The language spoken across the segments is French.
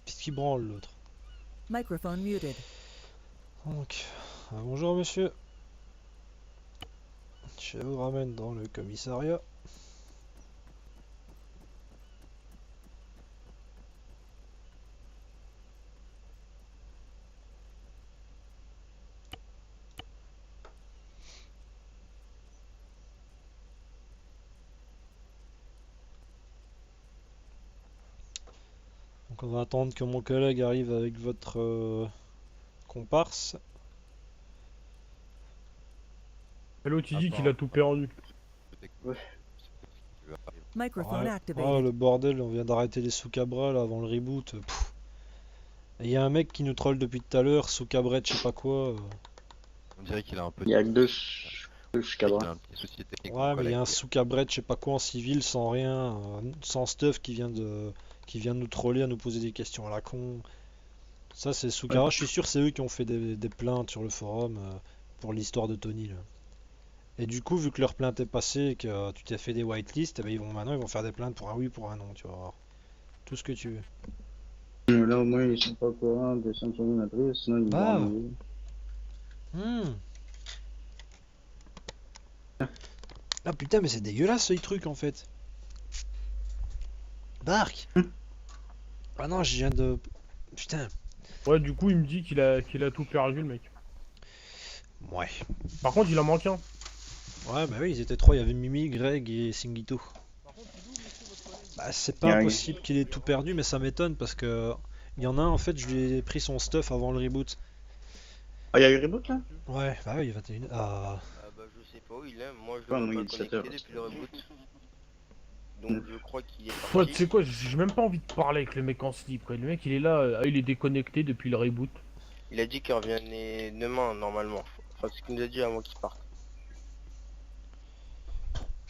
Qu'est-ce qui branle l'autre? Microphone muted. Donc, bonjour monsieur. Je vous ramène dans le commissariat. Donc on va attendre que mon collègue arrive avec votre comparse. Et l'autre il dit qu'il Apparemment, a tout perdu. peut-être Ouais. qu'il veut arriver. Microphone Ouais. Oh activated. le bordel, on vient d'arrêter les sous-cabras là avant le reboot. Il y a un mec qui nous troll depuis tout à l'heure, sous-cabret, je sais pas quoi. On dirait qu'il a un peu. Il y a que deux Il cadres. a un petit souci technique. Ouais, mon mais il y a un collègue. sous-cabret, je sais pas quoi en civil, sans rien, sans stuff qui vient de nous troller à nous poser des questions à la con. Ça, c'est Soukara, je suis sûr c'est eux qui ont fait des plaintes sur le forum pour l'histoire de Tony là. Et du coup, vu que leur plainte est passée et que tu t'es fait des whitelists, eh ben, maintenant ils vont faire des plaintes pour un oui, pour un non, tu vas voir. Tout ce que tu veux. Là, au moins, ils sont pas au courant des sanctions matrices, sinon ils vont Ah. enlever. Ah putain, mais c'est dégueulasse ce truc en fait. Bark. Ah non, je viens de... Putain. Ouais, du coup, il me dit qu'il a tout perdu, le mec. Ouais. Par contre, il en manque un. Ouais, bah oui, ils étaient trois, il y avait Mimi, Greg et Singito. Bah, c'est Il y pas a un- impossible qu'il ait tout perdu, mais ça m'étonne parce que il y en a un en fait, je lui ai pris son stuff avant le reboot. Ah, il y a eu reboot là? Ouais, bah oui, 21. Ah, Ah bah je sais pas où il est, moi je Ouais, le moi, vois il pas est 7 connecté heures. depuis le reboot. Donc je crois qu'il est Ouais, tu parti. sais quoi, j'ai même pas envie de parler avec le mec en slip, quoi. Le mec, il est là, il est déconnecté depuis le reboot. Il a dit qu'il revenait demain normalement. Enfin ce qu'il nous a dit avant qu'il parte.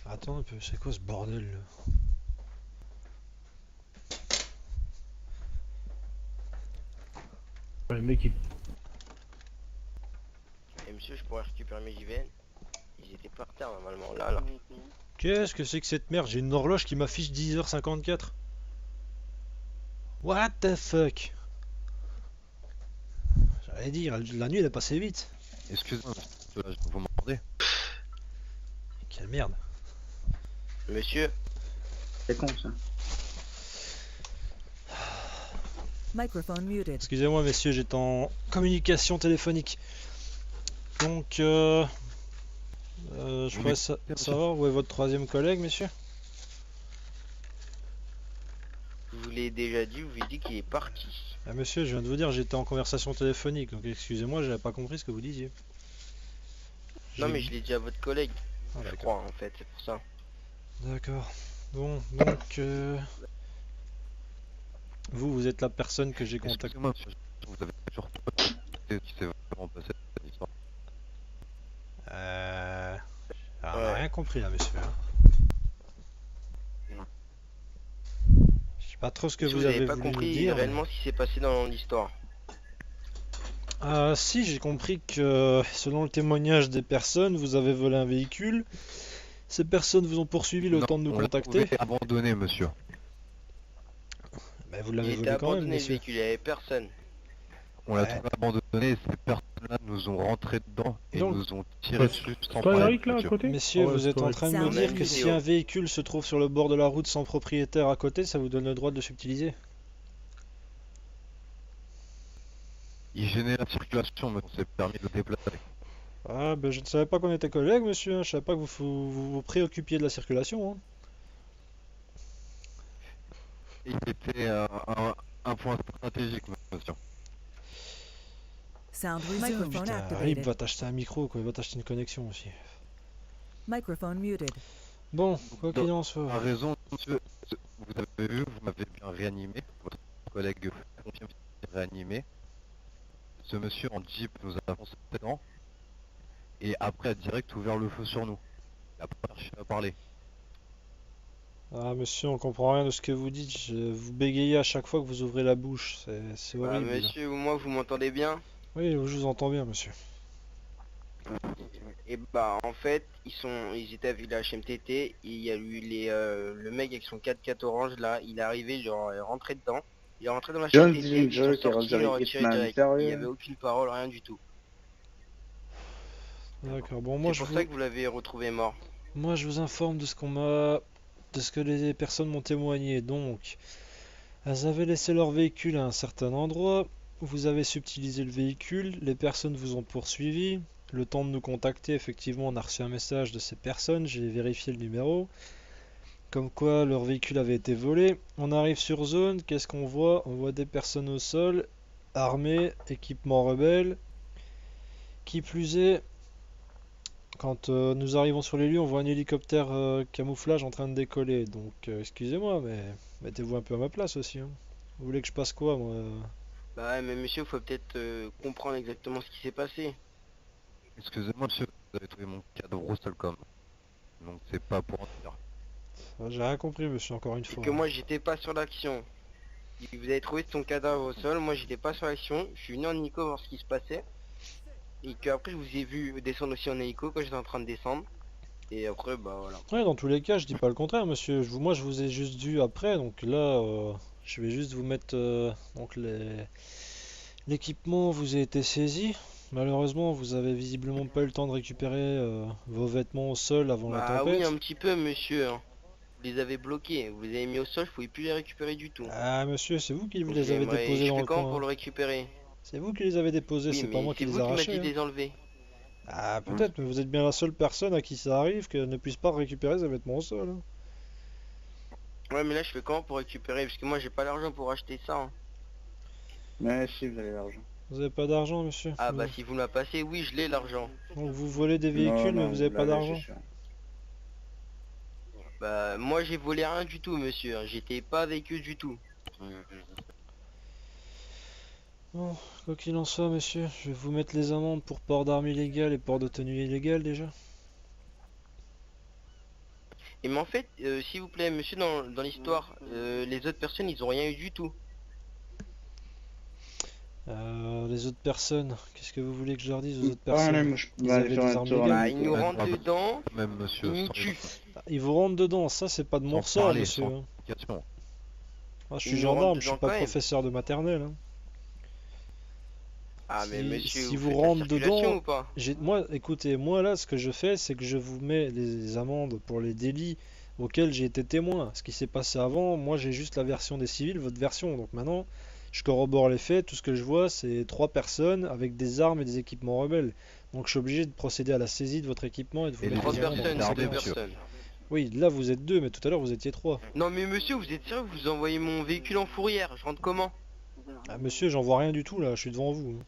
attends un peu, c'est quoi ce bordel là? Ouais, le mec, il... Et monsieur je pourrais récupérer mes JVN. Ils étaient par terre normalement là. Qu'est-ce que c'est que cette merde? J'ai une horloge qui m'affiche 10h54. What the fuck? J'allais dire, la nuit elle est passée vite. Excusez-moi, vous m'entendez? Quelle merde. Monsieur, C'est con ça. Microphone muted. Excusez-moi messieurs, j'étais en communication téléphonique. Donc, je pourrais savoir où est votre troisième collègue, messieurs? je vous l'ai déjà dit, je vous ai dit qu'il est parti. Ah, monsieur, je viens de vous dire, j'étais en conversation téléphonique, donc excusez-moi, j'avais pas compris ce que vous disiez. Non J'ai- mais je l'ai dit à votre collègue, Ah, je d'accord. crois en fait, c'est pour ça. D'accord. Bon, donc, vous êtes la personne que j'ai contactée. Excusez-moi, monsieur, vous avez toujours pas ce qui s'est vraiment passé cette histoire. On a Ouais. rien compris là, monsieur. Hein. Non. Je sais pas trop ce que Si vous vous avez avez pas voulu nous compris dire. réellement ce qui s'est passé dans l'histoire. Si, j'ai compris que selon le témoignage des personnes, vous avez volé un véhicule. Ces personnes vous ont poursuivi le Non, temps de nous on l'a contacter. trouvé abandonné, monsieur. Mais vous Il l'avez était volé quand même, abandonné le messieurs. véhicule, il y avait personne. On l'a Ouais. trouvé abandonné et ces personnes-là nous ont rentré dedans et Donc- nous ont tiré Ouais, dessus sans C'est pas problème, Eric là à monsieur. côté? Messieurs, Ouais, vous c'est êtes en correct. train de me Sound dire que vidéo. si un véhicule se trouve sur le bord de la route sans propriétaire à côté, ça vous donne le droit de le subtiliser? Il gênait la circulation, mais on s'est permis de le déplacer. Ah, ben je ne savais pas qu'on était collègues, monsieur. Hein. Je savais pas que vous préoccupiez de la circulation. Hein. Il était un point stratégique, monsieur. Sound resumed. Microphone Putain, Rip activated. va t'acheter un micro, quoi. Il va t'acheter une connexion aussi. Microphone muted. Bon, quoi qu'il en A soit. raison, monsieur. Vous avez vu, vous m'avez bien réanimé. Votre collègue confirme qu'il est réanimé. Ce monsieur en jeep nous a foncé dedans. Et après a direct ouvert le feu sur nous. Il a pas cherché à parler. Ah, monsieur, on comprend rien de ce que vous dites. Vous bégayez à chaque fois que vous ouvrez la bouche. C'est Bah, horrible. monsieur ou moi vous m'entendez bien? Oui, je vous entends bien, monsieur. Et bah en fait ils étaient à Village MTT et il y a eu le mec avec son 4x4 orange là, il est arrivé genre rentré dedans Il est rentré dans la John chambre d'essai, ils Dillinger sont qui a sortis, ils l'ont retiré Hitman, direct. sérieux? Il n'y avait aucune parole, rien du tout. D'accord, bon, moi C'est je pour vous... ça que vous l'avez retrouvé mort. Moi, je vous informe de ce qu'on m'a... de ce que les personnes m'ont témoigné. Donc, elles avaient laissé leur véhicule à un certain endroit. Vous avez subtilisé le véhicule. Les personnes vous ont poursuivi. Le temps de nous contacter, effectivement, on a reçu un message de ces personnes. J'ai vérifié le numéro. Comme quoi, leur véhicule avait été volé. On arrive sur zone. Qu'est-ce qu'on voit? On voit des personnes au sol, armées, équipement rebelle. Qui plus est, quand nous arrivons sur les lieux, on voit un hélicoptère camouflage en train de décoller. Donc, excusez-moi, mais mettez-vous un peu à ma place aussi, hein. Vous voulez que je passe quoi, moi? Bah ouais, mais monsieur, faut peut-être comprendre exactement ce qui s'est passé. Excusez-moi monsieur, vous avez trouvé mon cadavre au sol comme. Donc c'est pas pour en dire. J'ai rien compris, monsieur, encore une C'est fois. que moi, j'étais pas sur l'action. Vous avez trouvé son cadavre au sol, moi j'étais pas sur l'action. Je suis venu en hélico voir ce qui se passait. Et qu'après, je vous ai vu descendre aussi en hélico quand j'étais en train de descendre. Et après, bah voilà. Ouais, dans tous les cas, je dis pas le contraire, monsieur. Moi, je vous ai juste vu après, donc là, je vais juste vous mettre donc l'équipement vous a été saisi. Malheureusement, vous avez visiblement pas eu le temps de récupérer vos vêtements au sol avant la Bah oui, tempête. un petit peu, monsieur, hein. Vous les avez bloqués, vous les avez mis au sol, je pouvais plus les récupérer du tout. Ah, monsieur, c'est vous qui Donc les avez déposés je dans fais le comment coin, pour hein. le récupérer? C'est vous qui les avez déposés, Oui, c'est pas mais moi qui c'est les vous ai qui m'avez arrachés, dit de hein. les enlever. Ah, peut-être, mais vous êtes bien la seule personne à qui ça arrive que ne puisse pas récupérer ses vêtements au sol, hein. Ouais, mais là, je fais comment pour récupérer? Parce que moi, j'ai pas l'argent pour acheter ça, hein. Mais si, vous avez l'argent. Vous avez pas d'argent, monsieur? Ah bah si vous me la passez, oui, je l'ai l'argent. Donc vous volez des véhicules, mais Non, vous avez pas l'avez, d'argent? c'est sûr. Bah moi, j'ai volé rien du tout, monsieur, hein. J'étais pas avec eux du tout. Bon, quoi qu'il en soit, monsieur, je vais vous mettre les amendes pour port d'armes illégales et port de tenue illégale déjà. Et mais en fait, s'il vous plaît, monsieur, dans l'histoire, les autres personnes, ils ont rien eu du tout. Les autres personnes, qu'est-ce que vous voulez que je leur dise aux autres Ah, non, personnes? moi, je Ils vais aller avaient faire des un armes tour légales. en Bah, ils nous hélico. rentrent dedans, Même monsieur, ils nous sans tuent. Ils vous rentrent dedans, ça c'est pas de mon Sans ressort, parler, monsieur, sans hein. explication. Moi, je Ils suis nous rentrent gendarme, je suis dedans pas quand même. professeur de maternelle, hein. Ah mais Si- monsieur, si vous vous faites la rentrez circulation dedans, ou pas? Moi, écoutez, moi là, ce que je fais, c'est que je vous mets des amendes pour les délits auxquels j'ai été témoin. Ce qui s'est passé avant, moi j'ai juste la version des civils, votre version. Donc maintenant, je corrobore les faits. Tout ce que je vois, c'est 3 personnes avec des armes et des équipements rebelles. Donc je suis obligé de procéder à la saisie de votre équipement et de vous Et mettre Trois les les amendes. personnes, personnes, c'est deux monsieur. personnes. Oui, là vous êtes 2, mais tout à l'heure vous étiez 3. Non mais monsieur, vous êtes sérieux? Vous envoyez mon véhicule en fourrière, je rentre comment? Ah, monsieur, j'en vois rien du tout là, je suis devant vous, hein.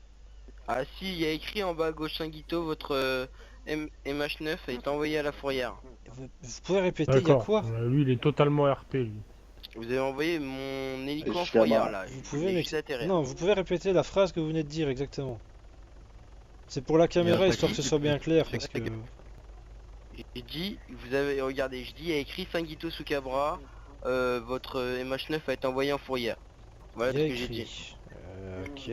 Ah si, il y a écrit en bas à gauche Sanguito, votre MH9 a été envoyé à la fourrière. Vous pouvez répéter, il y a D'accord. quoi? Lui, il est totalement RP, lui. Vous avez envoyé mon hélico en Je suis là-bas. fourrière là. Vous Il pouvez venait m'ex- juste d'atterrir. Non, vous pouvez répéter la phrase que vous venez de dire exactement. C'est pour la caméra, taxi histoire que ce soit bien clair, parce que... J'ai dit, vous avez regardé, je dis, il y a écrit Sanguito Sukabra, votre MH9 a été envoyé en fourrière. Voilà Il ce y a que j'ai dit. écrit. Ok.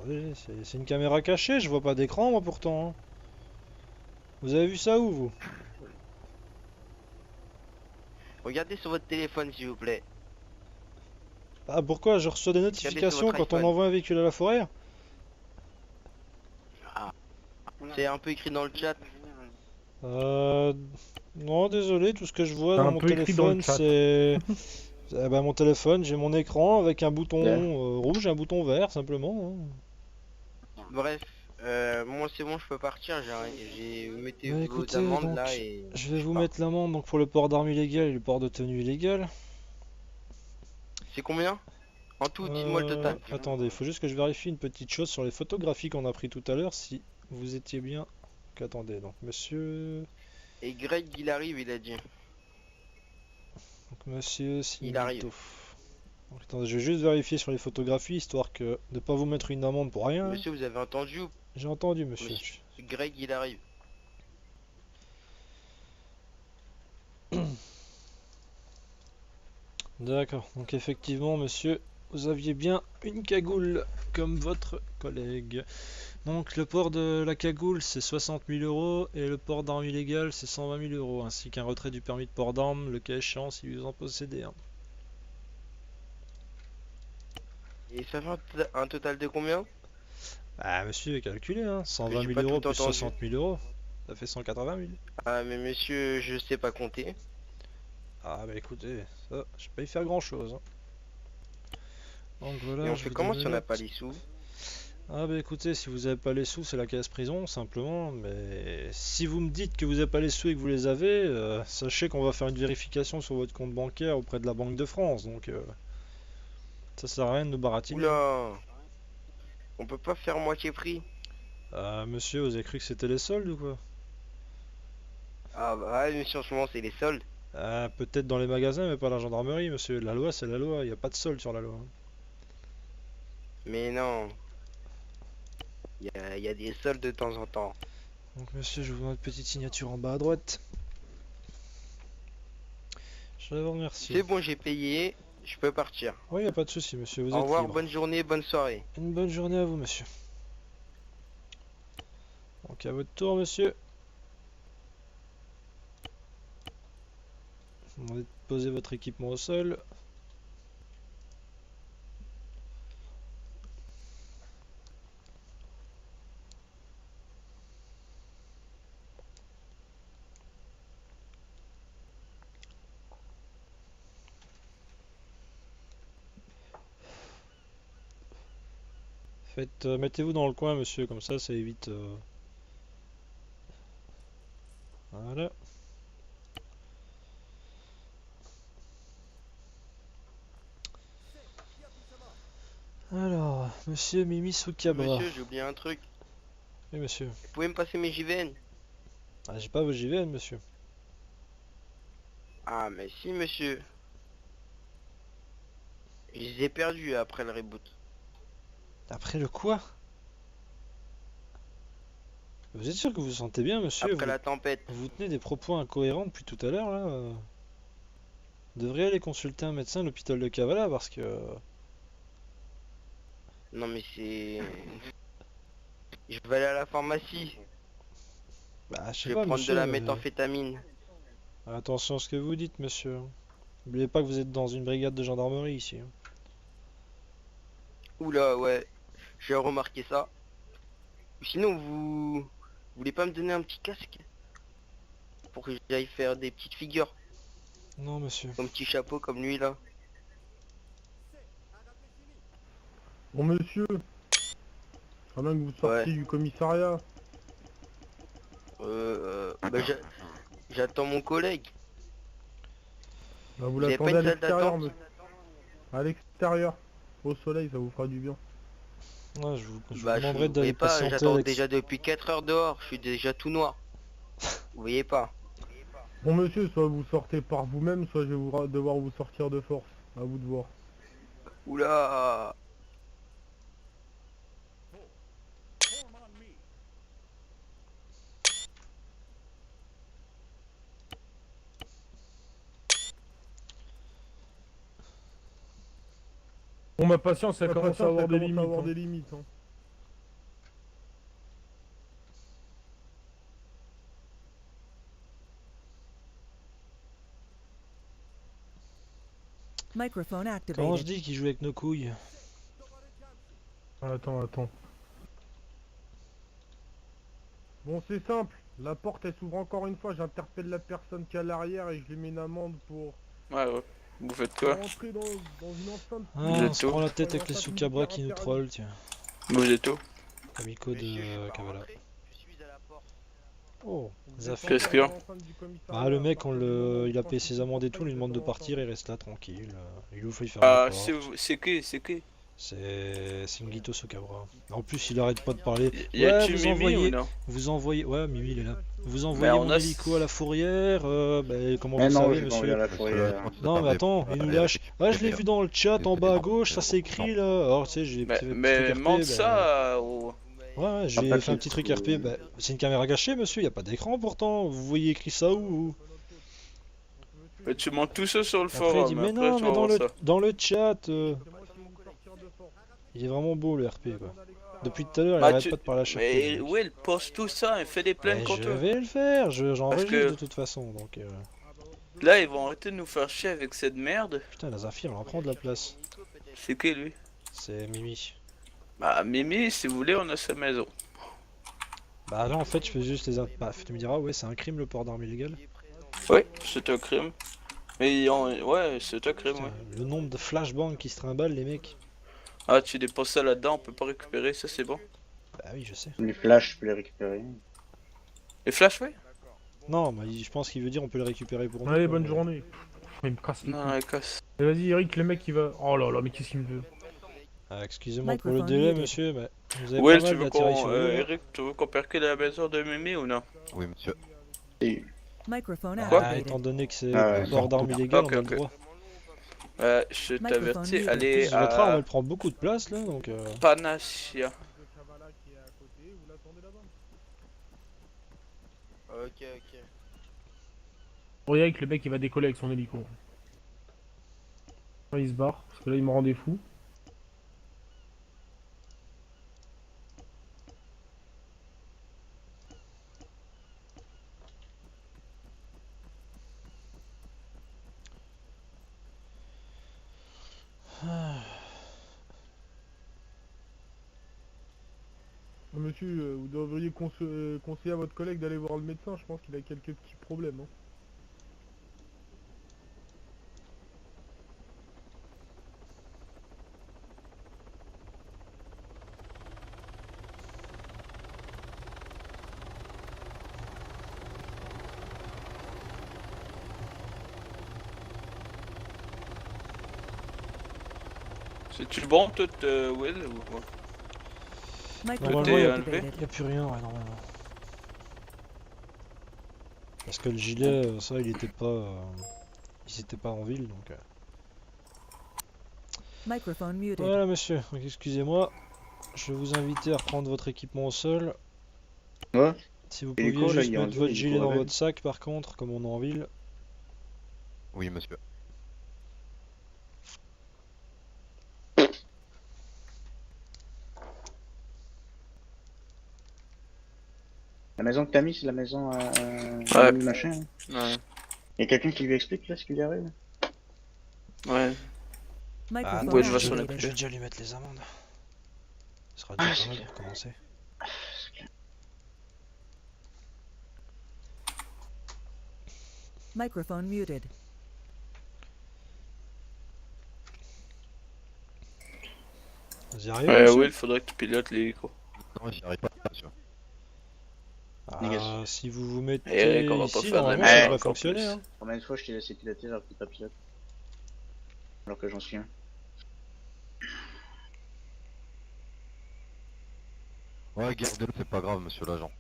Attendez, c'est une caméra cachée, je vois pas d'écran moi pourtant, hein. Vous avez vu ça où vous? Regardez sur votre téléphone s'il vous plaît. Ah pourquoi je reçois des notifications votre quand on iPhone. envoie un véhicule à la forêt? C'est un peu écrit dans le chat. Non désolé, tout ce que je vois C'est dans un mon peu écrit dans le téléphone chat. c'est... Eh ben, mon téléphone, j'ai mon écran avec un bouton Ouais. rouge et un bouton vert simplement, hein. Bref, moi c'est bon, je peux partir. J'ai mettez Bah, vos écoutez, amendes donc, là et. Je vais vous pars. mettre l'amende donc pour le port d'armes illégales et le port de tenue illégale. C'est combien? En tout, dites-moi le total. Attendez, il faut juste que je vérifie une petite chose sur les photographies qu'on a pris tout à l'heure, si vous étiez bien... Attendez, donc monsieur... Et Greg il arrive, il a dit. Donc monsieur Il arrive. Signito. Donc, attendez, je vais juste vérifier sur les photographies, histoire que de pas vous mettre une amende pour rien. Monsieur, vous avez entendu ou- J'ai entendu monsieur. Monsieur. Greg il arrive. D'accord, donc effectivement monsieur, vous aviez bien une cagoule comme votre collègue. Donc le port de la cagoule c'est 60 000 € et le port d'armes illégales c'est 120 000 €, ainsi qu'un retrait du permis de port d'armes, le cas échéant si vous en possédez un. Et ça fait un total de combien? Ah, monsieur, calculez, hein. 120 J'ai 000 pas euros tout plus entendu. 60 000 euros. Ça fait 180 000. Ah mais monsieur, je sais pas compter. Ah, bah écoutez, ça, je vais pas y faire grand chose. Donc voilà, Et on je fait vous comment donne si on les n'a pas notes. les sous? Ah bah écoutez, si vous avez pas les sous, c'est la caisse prison, simplement. Mais si vous me dites que vous avez pas les sous et que vous les avez, sachez qu'on va faire une vérification sur votre compte bancaire auprès de la Banque de France. Donc ça sert à rien de nous baratiner. Oula, on peut pas faire moitié prix. Monsieur, vous avez cru que c'était les soldes ou quoi? Ah bah ouais, monsieur, en ce moment c'est les soldes. Peut-être dans les magasins, mais pas à la gendarmerie, monsieur. La loi, c'est la loi, il n'y a pas de solde sur la loi. Mais non, y a des soldes de temps en temps. Donc monsieur, je vous demande une petite signature en bas à droite. Je vous remercie. C'est bon, j'ai payé, je peux partir. Oui, il n'y a pas de souci, monsieur, vous Au êtes revoir, libre. bonne journée, bonne soirée. Une bonne journée à vous, monsieur. Donc à votre tour, monsieur. Vous demandez de poser votre équipement au sol. Mettez-vous dans le coin, monsieur, comme ça évite. Voilà. Alors, monsieur Mimi Soukabra. Monsieur, j'ai oublié un truc. Oui, monsieur. Vous pouvez me passer mes JVN? Ah, j'ai pas vos JVN, monsieur. Ah mais si monsieur. Je les ai perdus après le reboot. Après le quoi? Vous êtes sûr que vous vous sentez bien, monsieur? Après la tempête. Vous tenez des propos incohérents depuis tout à l'heure, là. Vous devriez aller consulter un médecin à l'hôpital de Kavala, parce que... Non mais c'est... Je vais aller à la pharmacie. Bah, je Je sais vais pas, prendre monsieur. de la méthamphétamine. Attention à ce que vous dites, monsieur. N'oubliez pas que vous êtes dans une brigade de gendarmerie, ici. Oula, ouais. J'ai remarqué ça. Sinon, vous voulez pas me donner un petit casque? Pour que j'aille faire des petites figures. Non, monsieur. Un petit chapeau comme lui là. Bon monsieur, quand même que vous sortez Ouais. du commissariat. Bah, j'attends mon collègue. Bah, vous Vous avez pas l'attendez à une salle l'extérieur, d'attente? monsieur. À l'extérieur. Au soleil, ça vous fera du bien. Ouais, je vous Bah, demanderai vous d'aller voyez pas, patienter j'attends avec... déjà depuis 4 heures dehors. Je suis déjà tout noir. Vous voyez pas? Bon monsieur, soit vous sortez par vous-même, soit je vais devoir vous sortir de force. À vous de voir. Oula. Bon ma patience, ça commence à avoir des limites. Hein. Microphone Comment je activated. dis qu'il joue avec nos couilles? Attends. Bon c'est simple, la porte elle s'ouvre encore une fois, j'interpelle la personne qui est à l'arrière et je lui mets une amende pour Ouais. Vous faites quoi? rentrer dans une enceinte. Ah, Vous on êtes se où? prend la tête avec les Soukabra qui nous interdite. trollent, tiens. Vous êtes où? Amico Monsieur, je suis de pas Kavala. rentré. Je suis à la porte. Oh, Vous Zaf. êtes Qu'est-ce qu'il y a? encore dans l'enceinte du commissariat, Ah, le à mec, partir du moment où il a je payé pense ses qu'il amendes et faut tout, on lui pas demande de être dans partir, il reste là tranquille. Il ouvre, il ferme Ah, la porte. c'est qui? C'est Singito Soukabra. En plus, il arrête pas de parler. Y a-tu vous Mimi envoyez, ou non? vous envoyez, ouais, Mimi il est là. Vous envoyez on mon a- hélico à la fourrière, comment Mais vous non, savez, j'ai pas envie à monsieur? la fourrière. Non, mais attends, il nous lâche. Ah, je l'ai vu dans le chat en bas à gauche, ça s'écrit là. Alors, tu sais, j'ai Mais, fait un petit mais truc RP, montre bah, ça au... Ouais, j'ai pas fait un de petit truc filtre, RP. Bah, c'est une caméra cachée, monsieur, y a pas d'écran pourtant. Vous voyez écrit ça où? Mais tu montes tout ça sur le Après, il forum, dit, mais après non, tu mais vas voir ça. dans le chat. C'est moi qui vais vous sortir de force. Il est vraiment beau le RP, quoi. Depuis tout à l'heure, il Bah, arrête pas de parler à chaque fois. Mais oui, il poste tout ça, il fait des plaintes Mais contre je eux. vais le faire, j'enregistre que- de toute façon. Donc, Là, ils vont arrêter de nous faire chier avec cette merde. putain, la Zafir, elle en prend de la place. C'est qui lui? C'est Mimi. Bah, Mimi, si vous voulez, on a sa maison. Bah là en fait je fais juste les... Bah tu me diras ouais c'est un crime le port d'armes illégales. Oui, c'est un crime. Ouais, c'est un crime, Putain, ouais. le nombre de flashbangs qui se trimballent les mecs. Ah, tu dépenses ça là-dedans, on peut pas récupérer, ça c'est bon. Bah oui je sais. Les flashs, je peux les récupérer. Les flashs, ouais? Non mais je pense qu'il veut dire on peut les récupérer pour nous. Allez, quoi, bonne mais- journée. Il me casse les Non, couilles. elle casse. Et vas-y, Eric, le mec, il va... Oh là là, mais qu'est-ce qu'il me veut? Ah, excusez-moi pour le Microphone délai muted. monsieur, mais vous avez Ouais, pas tu mal veux d'attirer qu'on... sur vous. Là. Eric, tu veux qu'on percule la maison de Mimi ou non? Oui, monsieur. Et... Microphone Ah, activated. étant donné que c'est Ah ouais, port d'armes surtout. illégal, Ok, on a ok. le droit. Je Microphone t'avertis, muted. En allez plus votre arme à elle prend beaucoup de place là donc... Panacea. De Kavala qui est à côté, vous l'attendez là-bas. Ok, ok. Bon, Eric, le mec, il va décoller avec son hélico. Ouais, il se barre, parce que là, il me rendait fou. Monsieur, vous devriez conseiller à votre collègue d'aller voir le médecin, je pense qu'il a quelques petits problèmes. Hein. C'est-tu bon tout, Will ou... Microphone Normalement, il y a- activated. Y a plus rien, ouais, normalement. Parce que le gilet, ça, il était pas... il était pas en ville, donc... Microphone muted. Voilà, monsieur. Donc, excusez-moi. Je vais vous inviter à reprendre votre équipement au sol. Ouais. Si vous Et pouviez Nico, là, juste il est en mettre dessous, votre il est gilet dans correct. votre sac, par contre, comme on est en ville. Oui, monsieur. La maison que t'as mis, c'est la maison Ouais. du machin. Hein. Ouais. Y a quelqu'un qui lui explique là ce qu'il lui arrive? Ouais. Microphone ouais, je vais je, s'en vais, activated. je vais déjà lui mettre les amendes. Ce sera déjà pas mal pour commencer. Microphone muted. Vous y arrivez, Ouais, monsieur Will, faudrait que tu pilotes l'hélico. Non, j'y arrive pas, monsieur. Ah, si vous vous mettez Eric, on va pas ici, faire de la normalement, merde ça merde devrait encore fonctionner. plus. Hein. Combien de fois je t'ai laissé piloter alors que t'es pas pilote? Alors que j'en suis un. Ouais, gardez-le, c'est pas grave, monsieur l'agent.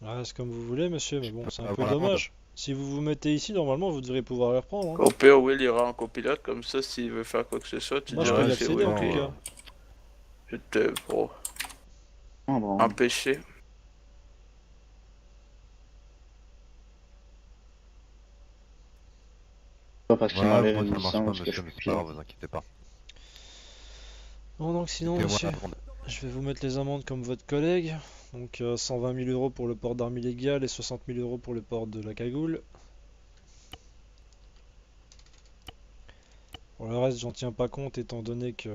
Ouais, c'est comme vous voulez, monsieur, mais bon, c'est un Ah, peu voilà. dommage. Si vous vous mettez ici, normalement, vous devriez pouvoir les reprendre. Hein. Au pire, Will ira en copilote, comme ça, s'il veut faire quoi que ce soit, tu Moi, je diras peux y que c'est accéder, Will en tout qui cas. je te pour Oh, bon. empêcher. Pas parce qu'il Ouais, m'enlève moi une ça marche pas, licence que je monsieur, mais suis c'est pas grave, pilote. vous inquiétez pas. Bon, donc sinon, Et monsieur, voilà, je vais vous mettre les amendes comme votre collègue. Donc 120 000 euros pour le port d'armes illégales et 60 000 euros pour le port de la cagoule. Pour le reste, j'en tiens pas compte étant donné que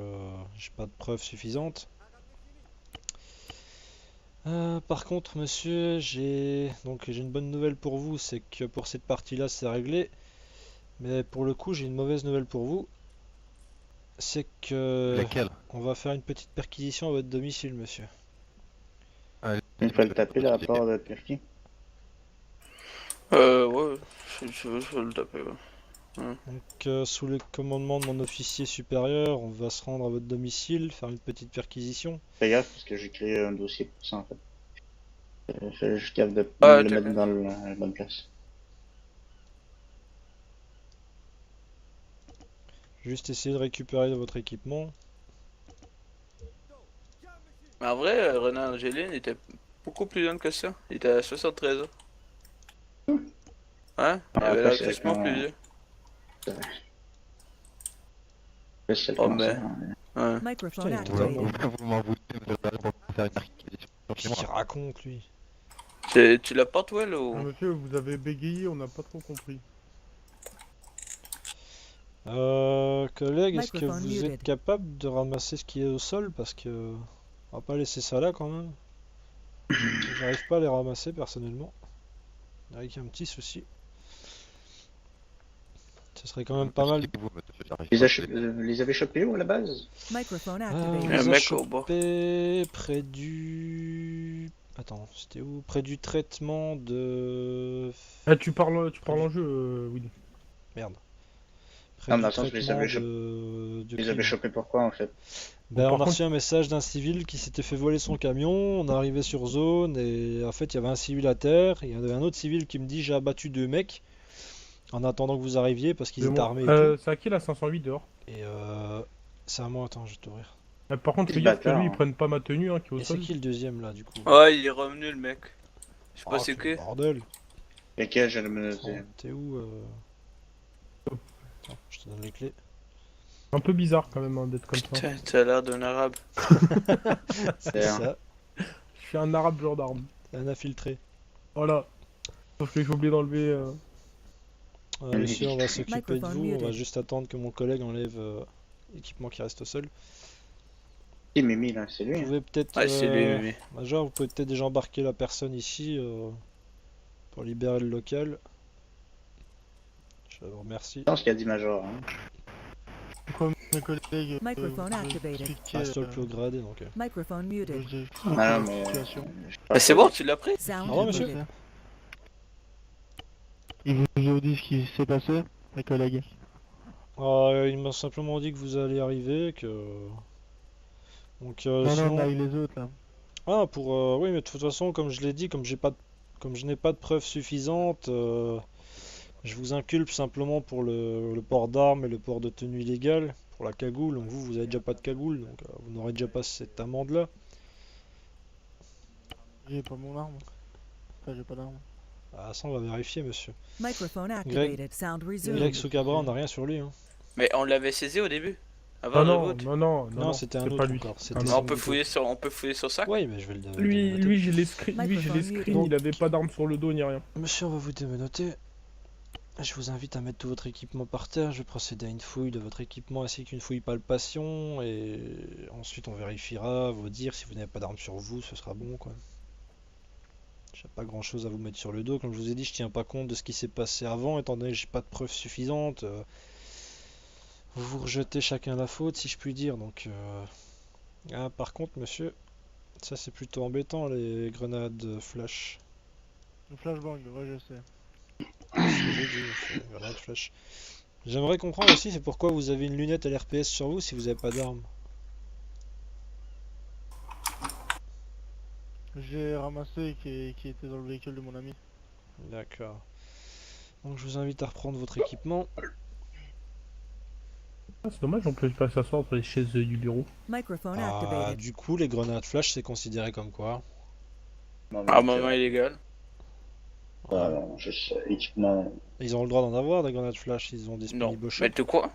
j'ai pas de preuves suffisantes. Par contre, monsieur, j'ai une bonne nouvelle pour vous, c'est que pour cette partie-là, c'est réglé. Mais pour le coup, j'ai une mauvaise nouvelle pour vous. C'est que Lesquels? on va faire une petite perquisition à votre domicile, monsieur. Allez, Il faut le taper le rapport de Perky. Ouais, si tu veux, je vais le taper, ouais. Donc, sous le commandement de mon officier supérieur, on va se rendre à votre domicile, faire une petite perquisition. Fais gaffe parce que j'ai créé un dossier pour ça en fait. Fais juste gaffe de Ah, le t'as mettre bien. dans la bonne place. Juste essayer de récupérer votre équipement. Mais en vrai, Renan Angéline était beaucoup plus jeune que ça. Il était à 73 ans. Hein? Il Ah, avait après, l'air c'est crissement quand- plus vieux. Là, c'est Oh, comment ça, mais- hein. Ouais. Microphone Putain, il est activated. vous m'en voulez, vous êtes là pour faire une perquisition chez Qu'est-ce moi. qu'il raconte, lui? Tu l'as pas, Will, ou... Monsieur, vous avez bégayé, on n'a pas trop compris. Collègue, est-ce que Microphone vous muted. êtes capable de ramasser ce qui est au sol? Parce que on va pas laisser ça là quand même. J'arrive pas à les ramasser personnellement. Avec un petit souci. Ce serait quand même pas mal. Expliquez-vous, monsieur, j'arrive Les, pas à ach- les avez chopés où à la base? Microphone On activated. Un les a mec au bas. chopés près du... Attends, c'était où? Près du traitement de... Ah, tu parles en jeu, Willy. Merde. Près Non, du mais attends, je les traitement avais de Les avez crime. chopés pourquoi en fait? Ben, Par on a contre- reçu un message d'un civil qui s'était fait voler son camion, on est arrivé sur zone et en fait il y avait un civil à terre, il y avait un autre civil qui me dit j'ai abattu 2 mecs en attendant que vous arriviez parce qu'ils C'est étaient moi. armés et tout. C'est à qui la 508 dehors? Et c'est à moi, attends je vais t'ouvrir. Par contre, Quel fais gaffe que bâtard, lui, ils hein. prennent pas ma tenue, hein, qui est au Et c'est sol. qui le deuxième là du coup? Ouais, il est revenu le mec. Je sais pas Ah, c'est quel qui. bordel. Lesquels je vais me noter? T'es où Attends, je te donne les clés. Un peu bizarre quand même hein, d'être comme ça. Putain, t'as l'air d'un arabe. C'est un- ça, Je suis un arabe gendarme. c'est un infiltré. Voilà. Sauf que j'ai oublié d'enlever. Monsieur, on va s'occuper de Microphone vous, on va muted. juste attendre que mon collègue enlève l'équipement qui reste au sol. C'est Mimi là, c'est lui. Vous Hein. pouvez peut-être... Ouais, c'est lui, mais. Major, vous pouvez peut-être déjà embarquer la personne ici pour libérer le local. Je vous remercie. C'est ce qu'a dit Major. Hein. Comme mes collègues, Microphone activated. Ça reste le plus haut gradé donc. Microphone muted. Ah non, mais. Ah, c'est bon, tu l'as pris? Sound Au revoir, monsieur. muted. Ils vous ont dit ce qui s'est passé, mes collègues. Il m'a simplement dit que vous allez arriver, que... Donc Non, sinon... non, avec les autres là. Ah, pour... Oui, mais de toute façon, comme je l'ai dit, comme je n'ai pas de preuves suffisantes, je vous inculpe simplement pour le port d'armes et le port de tenue illégale, pour la cagoule. Donc vous avez déjà pas de cagoule, donc vous n'aurez déjà pas cette amende-là. J'ai pas mon arme. Enfin, j'ai pas d'arme. Ah, ça, on va vérifier, monsieur. Microphone activated. Sound resumed. Greg Soukabra, on n'a rien sur lui, hein. Mais on l'avait saisi au début. Avant Ah le non, vote. non, non, Non, c'était un c'est autre pas lui. encore. Ah C'était non. Ah, son auto. on peut fouiller sur ça? Oui, mais je vais le Lui, dénoter. lui, j'ai les screens, Microphone il avait pas d'arme sur le dos ni rien. Monsieur, on va vous démenoter. Je vous invite à mettre tout votre équipement par terre. Je vais procéder à une fouille de votre équipement ainsi qu'une fouille palpation. Et ensuite, on vérifiera vos dires. Si vous n'avez pas d'arme sur vous, ce sera bon, quoi. J'ai pas grand chose à vous mettre sur le dos. Comme je vous ai dit, je tiens pas compte de ce qui s'est passé avant, étant donné que j'ai pas de preuves suffisantes. Vous vous rejetez chacun la faute, si je puis dire. Donc, ah, par contre, monsieur, ça c'est plutôt embêtant, les grenades flash. Le flashbang, ouais, je sais. C'est ce que j'ai dit, monsieur, grenades flash. J'aimerais comprendre aussi, c'est pourquoi vous avez une lunette LRPS sur vous si vous n'avez pas d'arme. J'ai ramassé qui était dans le véhicule de mon ami. D'accord. Donc je vous invite à reprendre votre équipement. Ah, c'est dommage, on peut pas s'asseoir sur les chaises du bureau. Microphone Ah, activated. du coup, les grenades flash, c'est considéré comme quoi? Non, Ah, moment illégal. Ah, non, je sais, équipement. Ils ont le droit d'en avoir des grenades flash, ils ont Non. disponibles au shop. Mais de quoi?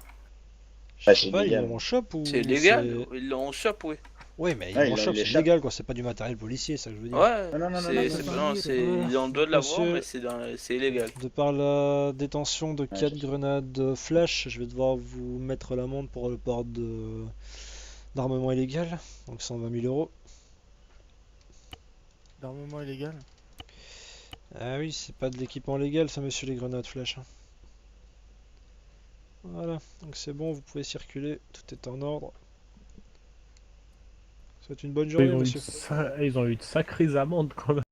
Je Ah, sais c'est pas, ils illégal. l'ont au shop ou C'est légal. c'est- Ils l'ont en shop, oui. Oui, mais ils Ah, l'ont au il shop, les c'est shop. légal quoi, c'est pas du matériel policier, c'est ça que je veux dire. Ouais, Non, non, non, c'est, non, c'est, non, non, non. c'est, ils ont le droit de l'avoir, Monsieur- mais c'est illégal. De par la détention de 4 je sais. grenades flash, je vais devoir vous mettre l'amende pour le port d'armement illégal, donc 120 000 euros. D'armement illégal. Ah oui, c'est pas de l'équipement légal ça, monsieur, les grenades flash, hein. Voilà, donc c'est bon, vous pouvez circuler, tout est en ordre. C'est une bonne journée, Ils ont, eu monsieur. ils ont eu de sacrées amendes quand même.